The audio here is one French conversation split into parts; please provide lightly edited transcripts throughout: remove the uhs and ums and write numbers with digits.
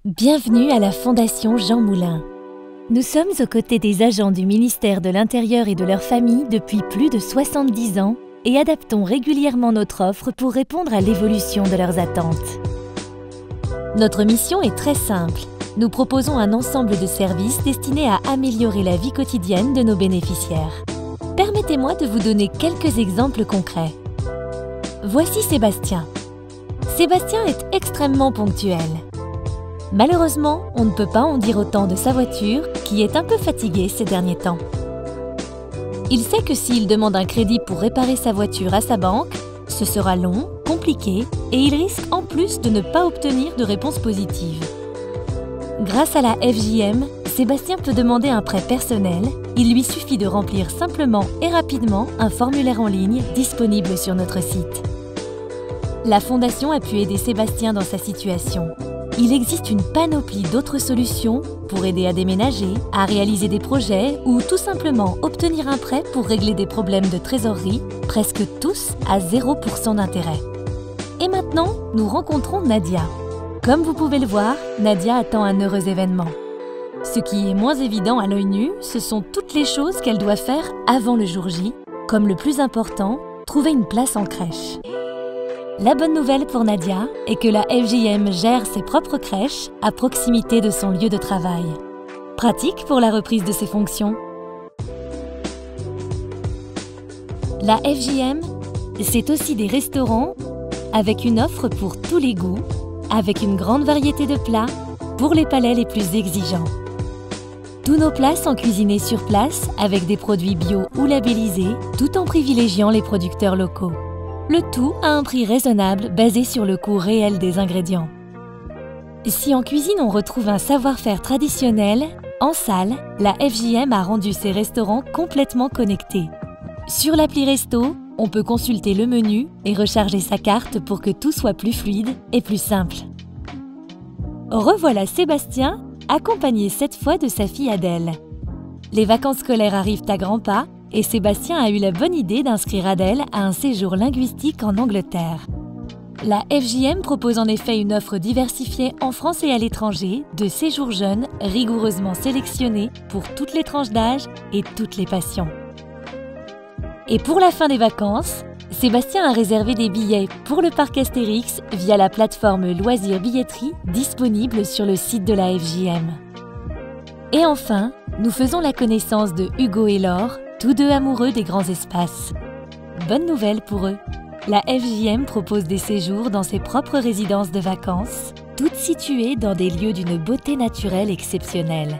Bienvenue à la Fondation Jean Moulin. Nous sommes aux côtés des agents du ministère de l'Intérieur et de leurs familles depuis plus de 70 ans et adaptons régulièrement notre offre pour répondre à l'évolution de leurs attentes. Notre mission est très simple. Nous proposons un ensemble de services destinés à améliorer la vie quotidienne de nos bénéficiaires. Permettez-moi de vous donner quelques exemples concrets. Voici Sébastien. Sébastien est extrêmement ponctuel. Malheureusement, on ne peut pas en dire autant de sa voiture, qui est un peu fatiguée ces derniers temps. Il sait que s'il demande un crédit pour réparer sa voiture à sa banque, ce sera long, compliqué et il risque en plus de ne pas obtenir de réponse positive. Grâce à la FJM, Sébastien peut demander un prêt personnel. Il lui suffit de remplir simplement et rapidement un formulaire en ligne disponible sur notre site. La Fondation a pu aider Sébastien dans sa situation. Il existe une panoplie d'autres solutions pour aider à déménager, à réaliser des projets ou tout simplement obtenir un prêt pour régler des problèmes de trésorerie, presque tous à 0% d'intérêt. Et maintenant, nous rencontrons Nadia. Comme vous pouvez le voir, Nadia attend un heureux événement. Ce qui est moins évident à l'œil nu, ce sont toutes les choses qu'elle doit faire avant le jour J, comme le plus important, trouver une place en crèche. La bonne nouvelle pour Nadia est que la FJM gère ses propres crèches à proximité de son lieu de travail. Pratique pour la reprise de ses fonctions. La FJM, c'est aussi des restaurants avec une offre pour tous les goûts, avec une grande variété de plats pour les palais les plus exigeants. Tous nos plats sont cuisinés sur place avec des produits bio ou labellisés, tout en privilégiant les producteurs locaux. Le tout à un prix raisonnable basé sur le coût réel des ingrédients. Si en cuisine on retrouve un savoir-faire traditionnel, en salle, la FJM a rendu ses restaurants complètement connectés. Sur l'appli Resto, on peut consulter le menu et recharger sa carte pour que tout soit plus fluide et plus simple. Revoilà Sébastien, accompagné cette fois de sa fille Adèle. Les vacances scolaires arrivent à grands pas et Sébastien a eu la bonne idée d'inscrire Adèle à un séjour linguistique en Angleterre. La FJM propose en effet une offre diversifiée en France et à l'étranger de séjours jeunes rigoureusement sélectionnés pour toutes les tranches d'âge et toutes les passions. Et pour la fin des vacances, Sébastien a réservé des billets pour le parc Astérix via la plateforme Loisirs Billetterie disponible sur le site de la FJM. Et enfin, nous faisons la connaissance de Hugo et Laure, tous deux amoureux des grands espaces. Bonne nouvelle pour eux, la FJM propose des séjours dans ses propres résidences de vacances, toutes situées dans des lieux d'une beauté naturelle exceptionnelle.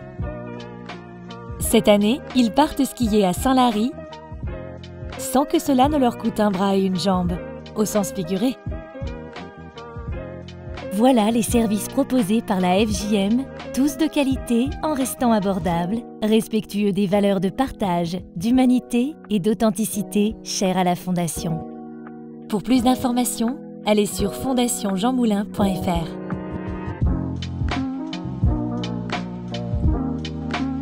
Cette année, ils partent skier à Saint-Lary, sans que cela ne leur coûte un bras et une jambe, au sens figuré. Voilà les services proposés par la FJM, tous de qualité en restant abordables, respectueux des valeurs de partage, d'humanité et d'authenticité chères à la Fondation. Pour plus d'informations, allez sur fondationjeanmoulin.fr.